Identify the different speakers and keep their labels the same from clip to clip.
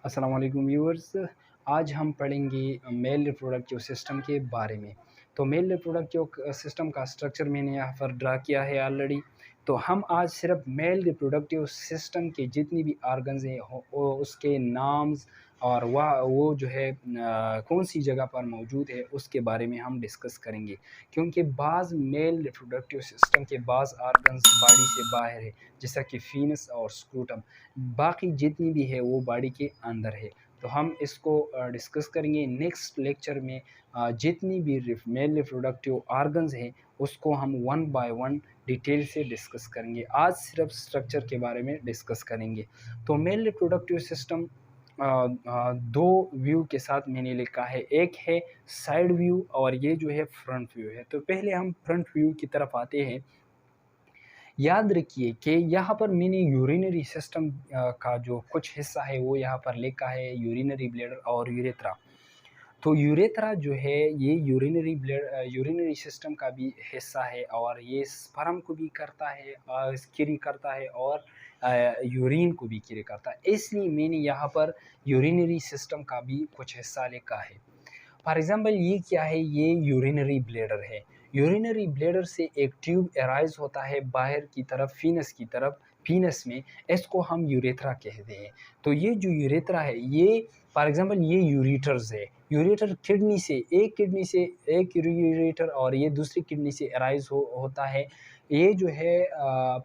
Speaker 1: अस्सलाम वालेकुम व्यूअर्स। आज हम पढ़ेंगे मेल रिप्रोडक्टिव सिस्टम के बारे में। तो मेल रिप्रोडक्टिव सिस्टम का स्ट्रक्चर मैंने यहाँ पर ड्रा किया है ऑलरेडी। तो हम आज सिर्फ मेल रिप्रोडक्टिव सिस्टम के जितनी भी ऑर्गन्स हैं उसके नाम्स और वह वो जो है कौन सी जगह पर मौजूद है उसके बारे में हम डिस्कस करेंगे, क्योंकि बाज़ मेल रिप्रोडक्टिव सिस्टम के बाज़ ऑर्गन्स बॉडी से बाहर है, जैसा कि फीनस और स्क्रूटम। बाकी जितनी भी है वो बॉडी के अंदर है। तो हम इसको डिस्कस करेंगे नेक्स्ट लेक्चर में। जितनी भी मेल रिप्रोडक्टिव ऑर्गन्स हैं उसको हम वन बाय वन डिटेल से डिस्कस करेंगे। आज सिर्फ स्ट्रक्चर के बारे में डिस्कस करेंगे। तो मेल रिप्रोडक्टिव सिस्टम दो व्यू के साथ मैंने लिखा है, एक है साइड व्यू और ये जो है फ्रंट व्यू है। तो पहले हम फ्रंट व्यू की तरफ आते हैं। याद रखिए कि यहाँ पर मैंने यूरिनरी सिस्टम का जो कुछ हिस्सा है वो यहाँ पर लिखा है, यूरिनरी ब्लैडर और यूरेथ्रा। तो यूरेथ्रा जो है ये यूरिनरी सिस्टम का भी हिस्सा है और ये स्पर्म को भी करता है, क्यूरी करता है और यूरिन को भी क्यूरी करता है। इसलिए मैंने यहाँ पर यूरिनरी सिस्टम का भी कुछ हिस्सा लिखा है। फॉर एग्जांपल ये क्या है, ये यूरिनरी ब्लैडर है। यूरिनरी ब्लैडर से एक ट्यूब अराइज होता है बाहर की तरफ, फीनस की तरफ। फीनस में इसको हम यूरेथ्रा कहते हैं। तो ये जो यूरेथ्रा है ये फॉर एग्जांपल ये यूरेटर्स है। यूरेटर किडनी से एक यूरेटर और ये दूसरी किडनी से अराइज होता है। ये जो है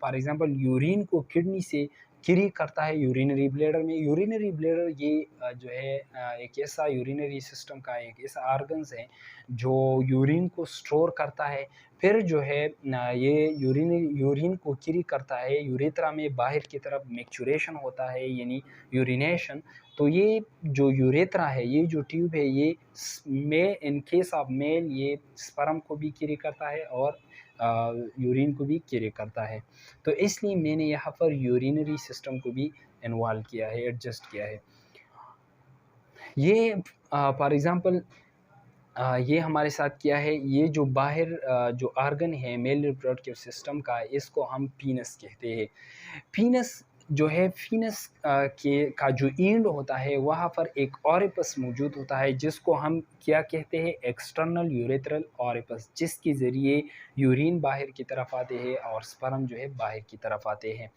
Speaker 1: फॉर एग्जांपल यूरिन को किडनी से क्यूरी करता है यूरिनरी ब्लैडर में। यूरिनरी ब्लैडर ये जो है एक ऐसा यूरिनरी सिस्टम का एक ऐसा ऑर्गन्स है जो यूरिन को स्टोर करता है। फिर जो है ये यूरिन को क्यूरी करता है यूरेथ्रा में, बाहर की तरफ मैच्योरेशन होता है यानी यूरिनेशन। तो ये जो यूरेथ्रा है, ये जो ट्यूब है, ये इन केस ऑफ मेल ये स्पर्म को भी क्यूरी करता है और यूरिन को भी क्यूरी करता है। तो इसलिए मैंने यहाँ पर यूरिनरी सिस्टम को भी इन्वॉल्व किया है, एडजस्ट किया है। ये फॉर एग्ज़ाम्पल ये हमारे साथ क्या है, ये जो बाहर जो ऑर्गन है मेल रिप्रोडक्टिव सिस्टम का, इसको हम पीनस कहते हैं। पीनस जो है, फीनस के का जो एंड होता है वहाँ पर एक ऑरिपस मौजूद होता है जिसको हम क्या कहते हैं, एक्सटर्नल यूरेथ्रल ऑरिपस, जिसके ज़रिए यूरिन बाहर की तरफ आते हैं और स्पर्म जो है बाहर की तरफ आते हैं।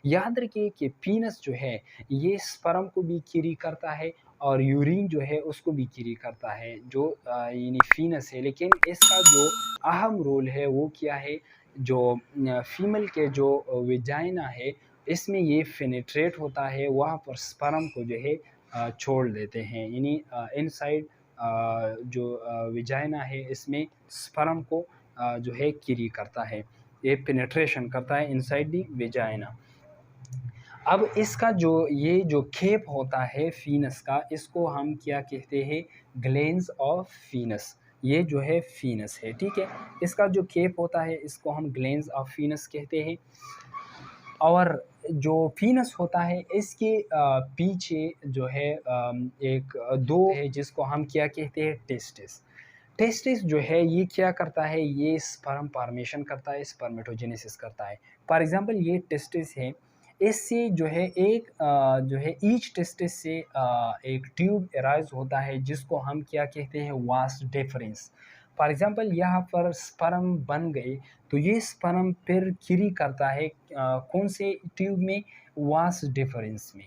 Speaker 1: याद रखिए कि पीनस जो है ये स्पर्म को भी क्यूरी करता है और यूरिन जो है उसको भी क्यूरी करता है, जो यानी फीनस है। लेकिन इसका जो अहम रोल है वो क्या है, जो फीमेल के जो विजाइना है इसमें ये फिनिट्रेट होता है, वहाँ पर स्पर्म को जो है छोड़ देते हैं। यानी इनसाइड जो विजाइना है इसमें स्पर्म को जो है क्यूरी करता है, ये पेनिट्रेशन करता है इनसाइड दी विजाइना। अब इसका जो ये जो खेप होता है फीनस का, इसको हम क्या कहते हैं, ग्लैंड्स ऑफ फीनस। ये जो है फीनस है, ठीक है। इसका जो खेप होता है इसको हम ग्लैंड्स ऑफ फीनस कहते हैं। और जो फीनस होता है इसके पीछे जो है एक दो है जिसको हम क्या कहते हैं, टेस्टिस। टेस्टिस जो है ये क्या करता है, ये स्पर्म फॉर्मेशन करता है, स्पर्मेटोजेनेसिस करता है। फॉर एग्जांपल ये टेस्टिस है, इससे जो है एक जो है ईच टेस्टिस से एक ट्यूब अराइज होता है जिसको हम क्या कहते हैं, वास डिफरेंस। फॉर एग्जांपल यहाँ पर स्पर्म बन गए तो ये स्पर्म फिर क्यूरी करता है कौन से ट्यूब में, वास डिफरेंस में।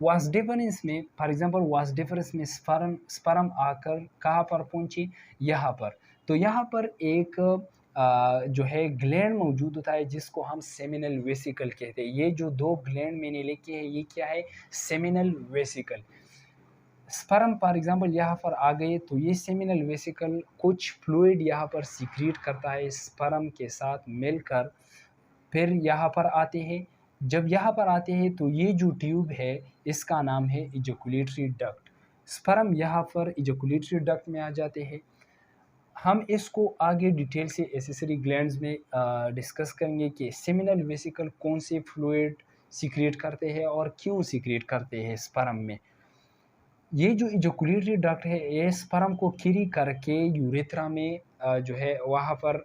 Speaker 1: वास डिफरेंस में फॉर एग्जांपल वास डिफरेंस में स्पर्म स्पर्म आकर कहाँ पर पहुँचे, यहाँ पर। तो यहाँ पर एक जो है ग्लैंड मौजूद होता है जिसको हम सेमिनल वेसिकल कहते हैं। ये जो दो ग्लैंड मैंने लिखे हैं ये क्या है, seminal vesicle. Sperm for example यहाँ पर आ गए तो ये सेमिनल वेसिकल कुछ फ्लूइड यहाँ पर सीक्रेट करता है स्पर्म के साथ मिलकर, फिर यहाँ पर आते हैं। जब यहाँ पर आते हैं तो ये जो ट्यूब है इसका नाम है इजैकुलेटरी डक्ट। स्पर्म यहाँ पर इजैकुलेटरी डक्ट में आ जाते हैं। हम इसको आगे डिटेल से एसेसरी ग्लैंड्स में डिस्कस करेंगे कि सेमिनल वेसिकल कौन से फ्लूइड सीक्रेट करते हैं और क्यों सीक्रेट करते हैं स्पर्म में। ये जो इजैकुलेटरी डक्ट है ये स्पर्म को क्यूरी करके यूरेथ्रा में जो है वहाँ पर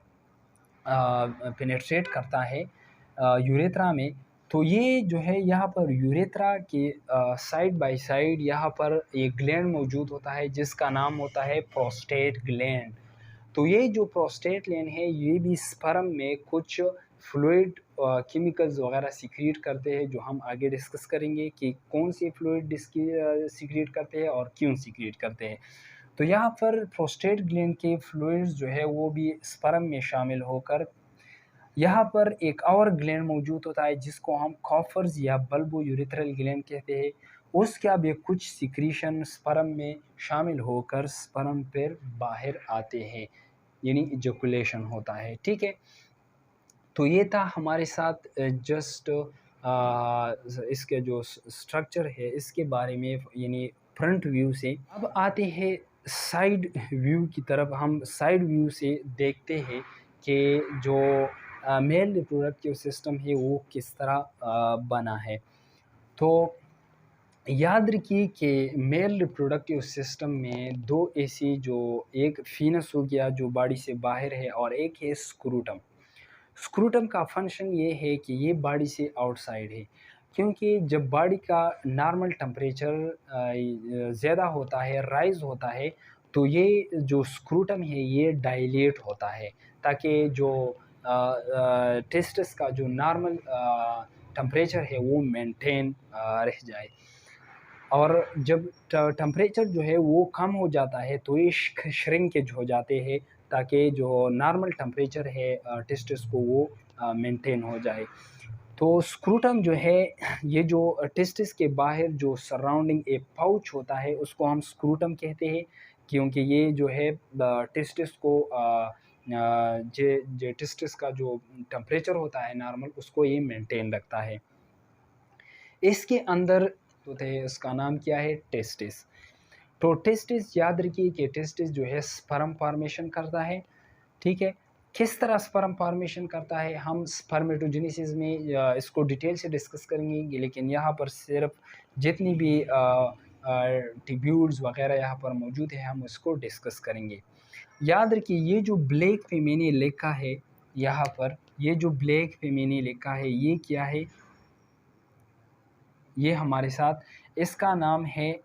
Speaker 1: पेनिट्रेट करता है यूरेथ्रा में। तो ये जो है यहाँ पर यूरेथ्रा के साइड बाय साइड यहाँ पर एक ग्लैंड मौजूद होता है जिसका नाम होता है प्रोस्टेट ग्लैंड। तो ये जो प्रोस्टेट ग्लैंड है ये भी स्पर्म में कुछ फ्लूइड केमिकल्स वगैरह सीक्रेट करते हैं, जो हम आगे डिस्कस करेंगे कि कौन सी फ्लूइड सीक्रेट करते हैं और क्यों सीक्रेट करते हैं। तो यहाँ पर प्रोस्टेट ग्लैंड के फ्लूइड्स जो है वो भी स्पर्म में शामिल होकर यहाँ पर एक और ग्लैंड मौजूद होता है जिसको हम कॉफर्स या बल्बो यूरेथ्रल ग्लैंड कहते हैं। उसका भी कुछ सिक्रीशन स्पर्म में शामिल होकर स्पर्म पर बाहर आते हैं, यानी इजैकुलेशन होता है। ठीक है, तो ये था हमारे साथ जस्ट इसके जो स्ट्रक्चर है इसके बारे में, यानी फ्रंट व्यू से। अब आते हैं साइड व्यू की तरफ। हम साइड व्यू से देखते हैं कि जो मेल रिप्रोडक्टिव सिस्टम है वो किस तरह बना है। तो याद रखिए कि मेल रिप्रोडक्टिव सिस्टम में दो ऐसी, जो एक फीनस हो गया जो बॉडी से बाहर है, और एक है स्क्रूटम। स्क्रूटम का फंक्शन ये है कि ये बॉडी से आउटसाइड है, क्योंकि जब बॉडी का नॉर्मल टेम्परेचर ज़्यादा होता है, राइज होता है, तो ये जो स्क्रूटम है ये डायलेट होता है ताकि जो टेस्टिस का जो नॉर्मल टेम्परेचर है वो मेंटेन रह जाए। और जब टेम्परेचर जो है वो कम हो जाता है तो ये श्रिंकेज हो जाते हैं ताकि जो नॉर्मल टेम्परेचर है टेस्टिस को वो मेंटेन हो जाए। तो स्क्रूटम जो है, ये जो टेस्टिस के बाहर जो सराउंडिंग एक पाउच होता है उसको हम स्क्रूटम कहते हैं, क्योंकि ये जो है टेस्टिस को जे टेस्टिस का जो टेम्परेचर होता है नॉर्मल, उसको ये मेंटेन रखता है। इसके अंदर तो थे, उसका नाम क्या है, टेस्टिस। तो टेस्टिस याद रखिए कि टेस्टिस जो है स्पर्म फॉर्मेशन करता है। ठीक है, किस तरह स्पर्म फॉर्मेशन करता है हम स्पर्मेटोजेनेसिस में इसको डिटेल से डिस्कस करेंगे, लेकिन यहाँ पर सिर्फ जितनी भी टिब्यूल्स वगैरह यहाँ पर मौजूद है हम उसको डिस्कस करेंगे। याद रखिए ये जो ब्लैक पे मैंने लिखा है यहाँ पर, ये जो ब्लैक पे मैंने लिखा है ये क्या है, ये हमारे साथ, इसका नाम है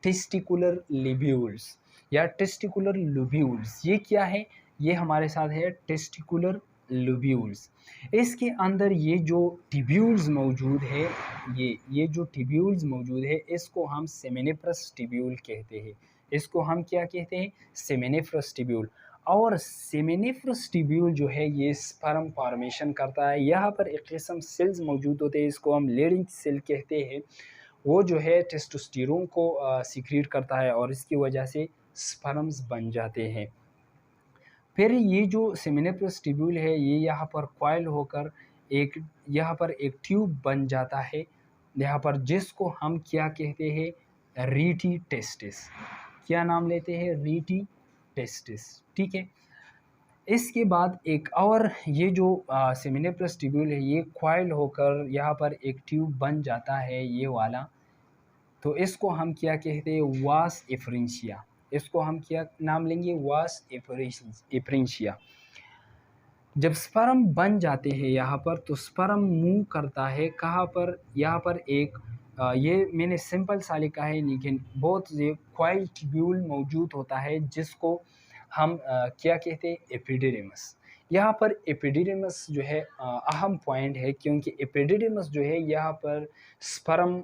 Speaker 1: टेस्टिकुलर लिब्यूल्स या टेस्टिकुलर लुब्यूल्स। ये क्या है, ये हमारे साथ है टेस्टिकुलर लुब्यूल्स। इसके अंदर ये जो टिब्यूल्स मौजूद है, ये जो टिब्यूल्स मौजूद है इसको हम सेमिनिफरस टिब्यूल कहते हैं। इसको हम क्या कहते हैं, सेमिनिफरस टिब्यूल। और सेमिनिफरस टिब्यूल जो है ये स्पर्म फॉर्मेशन करता है। यहाँ पर एक किस्म सेल्स मौजूद होते हैं, इसको हम लेडिंग सेल कहते हैं। वो जो है टेस्टोस्टेरोन को सीक्रेट करता है और इसकी वजह से स्पर्म्स बन जाते हैं। फिर ये जो सेमिनिफरस टिब्यूल है ये यहाँ पर कॉइल होकर एक यहाँ पर एक ट्यूब बन जाता है यहाँ पर, जिसको हम क्या कहते हैं, रीटी टेस्टिस। क्या नाम लेते हैं, रीटी टेस्टिस। ठीक है, इसके बाद एक और ये जो सेमिनिफरस टिब्यूल है ये कॉइल होकर यहाँ पर एक ट्यूब बन जाता है, ये वाला। तो इसको हम क्या कहते हैं, वास एफरेंशिया। इसको हम क्या नाम लेंगे, वास एफरेंशिया। जब स्पर्म बन जाते हैं यहाँ पर, तो स्पर्म मूव करता है कहाँ पर, यहाँ पर एक ये मैंने सिंपल सा लिखा है, लेकिन बहुत ये कॉइल ट्यूब्यूल मौजूद होता है जिसको हम क्या कहते हैं, एपिडिडिमस। यहाँ पर एपिडिडिमस जो है अहम पॉइंट है, क्योंकि एपिडिडिमस जो है यहाँ पर स्पर्म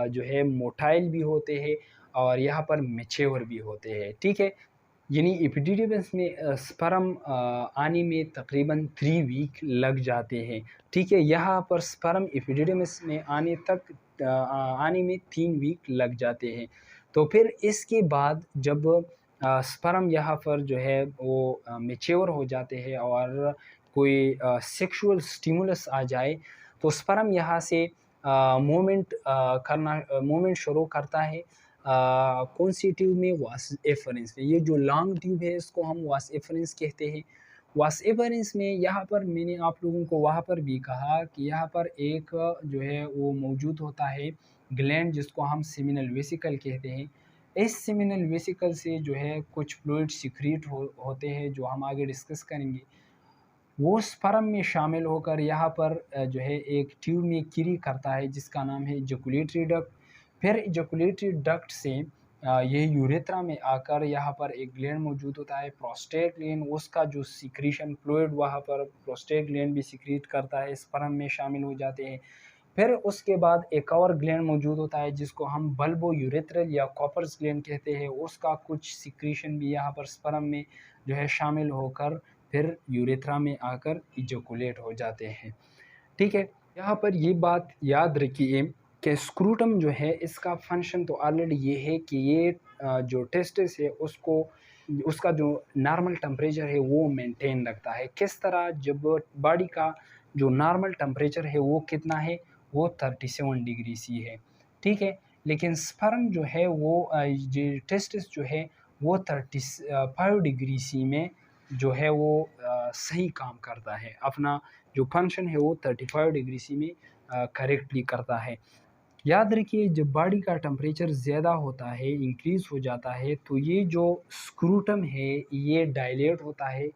Speaker 1: जो है मोटाइल भी होते हैं और यहाँ पर मैच्योर भी होते हैं। ठीक है, यानी एपिडिडिमस में स्पर्म आने में तकरीबन 3 वीक लग जाते हैं। ठीक है, यहाँ पर स्पर्म एपिडिडिमस में आने में 3 वीक लग जाते हैं। तो फिर इसके बाद जब स्पर्म यहाँ पर जो है वो मैच्योर हो जाते हैं और कोई सेक्सुअल स्टिमुलस आ जाए, तो स्पर्म यहाँ से मूवमेंट शुरू करता है। कौन सी ट्यूब में, वास एफरेंस में। ये जो लॉन्ग ट्यूब है इसको हम वास एफरेंस कहते हैं। वास एफरेंस में यहाँ पर मैंने आप लोगों को वहाँ पर भी कहा कि यहाँ पर एक जो है वो मौजूद होता है ग्लैंड, जिसको हम सेमिनल वेसिकल कहते हैं। इस सेमिनल वेसिकल से जो है कुछ फ्लूइड सिक्रीट होते हैं जो हम आगे डिस्कस करेंगे। वो स्पर्म में शामिल होकर यहाँ पर जो है एक ट्यूब में क्री करता है जिसका नाम है इजैकुलेटरी डक्ट। फिर इजैकुलेटरी डक्ट से ये यूरेथ्रा में आकर यहाँ पर एक ग्लैंड मौजूद होता है प्रोस्टेट ग्लैंड, उसका जो सिक्रीशन फ्लूइड वहाँ पर प्रोस्टेट ग्लैंड भी सिक्रीट करता है, स्पर्म में शामिल हो जाते हैं। फिर उसके बाद एक और ग्लैंड मौजूद होता है जिसको हम बल्बो यूरेथ्रल या कॉपर्स ग्लैंड कहते हैं, उसका कुछ सिक्रीशन भी यहाँ पर स्पर्म में जो है शामिल होकर फिर यूरेथ्रा में आकर इजैकुलेट हो जाते हैं। ठीक है, यहाँ पर ये बात याद रखिए कि स्क्रूटम जो है इसका फंक्शन तो ऑलरेडी ये है कि ये जो टेस्टिस है उसको उसका जो नॉर्मल टेम्परेचर है वो मेंटेन रखता है। किस तरह, जब बॉडी का जो नॉर्मल टेम्परेचर है वो कितना है, वो 37 डिग्री सी है। ठीक है, लेकिन स्पर्म जो है वो जो टेस्टिस जो है वो 35 डिग्री सी में जो है वो सही काम करता है, अपना जो फंक्शन है वो 35 डिग्री सी में करेक्टली करता है। याद रखिए जब बॉडी का टेम्परेचर ज़्यादा होता है, इंक्रीज़ हो जाता है, तो ये जो स्क्रूटम है ये डायलेट होता है।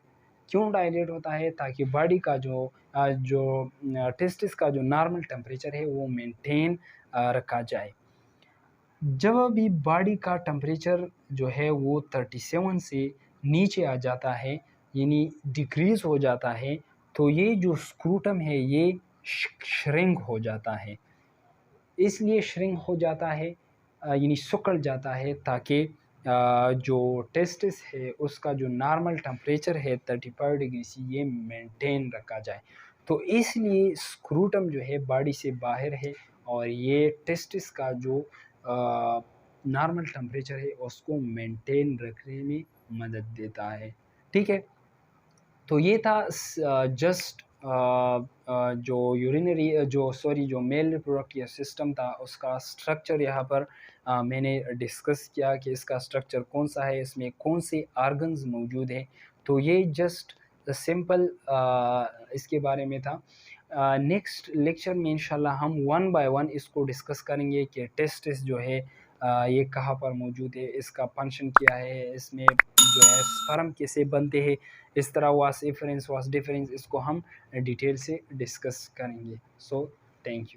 Speaker 1: क्यों डायलेट होता है? ताकि बॉडी का जो टेस्टिस का जो नॉर्मल टेम्परेचर है वो मेंटेन रखा जाए। जब भी बॉडी का टेम्परेचर जो है वो 37 से नीचे आ जाता है, यानी डिक्रीज़ हो जाता है, तो ये जो स्क्रूटम है ये श्रिंक हो जाता है। इसलिए श्रिंक हो जाता है यानी सिकुड़ जाता है, ताकि जो टेस्टिस है उसका जो नॉर्मल टेम्परेचर है 35 डिग्री सी ये मेंटेन रखा जाए। तो इसलिए स्क्रूटम जो है बॉडी से बाहर है और ये टेस्टिस का जो नॉर्मल टेम्परेचर है उसको मेंटेन रखने में मदद देता है। ठीक है, तो ये था जस्ट जो यूरिनरी जो मेल रिप्रोडक्टिव सिस्टम था उसका स्ट्रक्चर यहाँ पर मैंने डिस्कस किया कि इसका स्ट्रक्चर कौन सा है, इसमें कौन से आर्गन्स मौजूद हैं। तो ये जस्ट सिंपल इसके बारे में था। नेक्स्ट लेक्चर में इंशाल्लाह हम वन बाय वन इसको डिस्कस करेंगे कि टेस्टिस जो है ये कहाँ पर मौजूद है, इसका फंक्शन क्या है, इसमें जो है स्पर्म कैसे बनते हैं, इस तरह वास इफरेंस वास डिफरेंस, इसको हम डिटेल से डिस्कस करेंगे। So thank you.